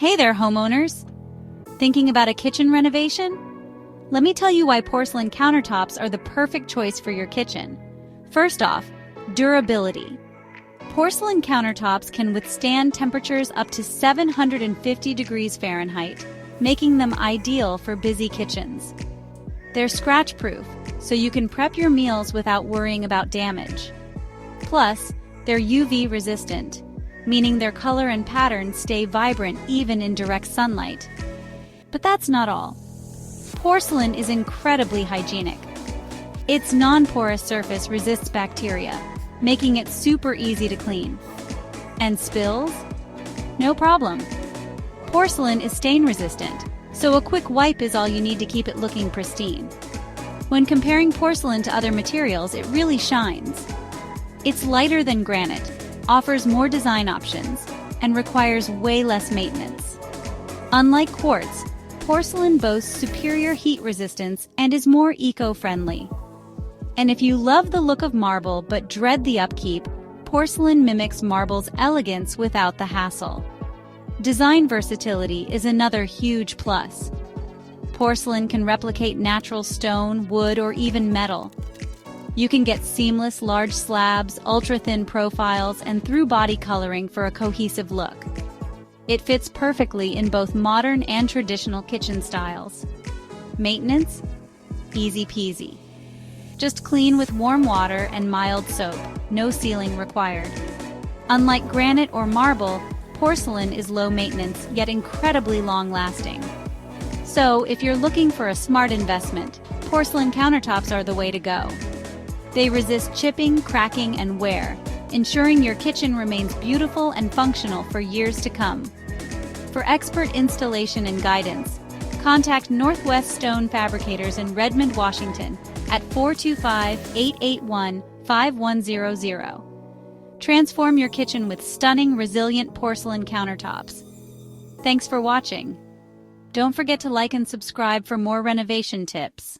Hey there, homeowners! Thinking about a kitchen renovation? Let me tell you why porcelain countertops are the perfect choice for your kitchen. First off, durability. Porcelain countertops can withstand temperatures up to 750 degrees Fahrenheit, making them ideal for busy kitchens. They're scratch-proof, so you can prep your meals without worrying about damage. Plus, they're UV resistant, meaning their color and pattern stay vibrant even in direct sunlight. But that's not all. Porcelain is incredibly hygienic. Its non-porous surface resists bacteria, making it super easy to clean. And spills? No problem. Porcelain is stain-resistant, so a quick wipe is all you need to keep it looking pristine. When comparing porcelain to other materials, it really shines. It's lighter than granite, offers more design options, and requires way less maintenance. Unlike quartz, porcelain boasts superior heat resistance and is more eco-friendly. And if you love the look of marble but dread the upkeep, porcelain mimics marble's elegance without the hassle. Design versatility is another huge plus. Porcelain can replicate natural stone, wood, or even metal. You can get seamless large slabs, ultra-thin profiles, and through-body coloring for a cohesive look. It fits perfectly in both modern and traditional kitchen styles. Maintenance? Easy peasy. Just clean with warm water and mild soap, no sealing required. Unlike granite or marble, porcelain is low maintenance yet incredibly long-lasting. So, if you're looking for a smart investment, porcelain countertops are the way to go. They resist chipping, cracking, and wear, ensuring your kitchen remains beautiful and functional for years to come. For expert installation and guidance, contact NorthWest Stone Fabricators in Redmond, Washington at 425-881-5100. Transform your kitchen with stunning, resilient porcelain countertops. Thanks for watching. Don't forget to like and subscribe for more renovation tips.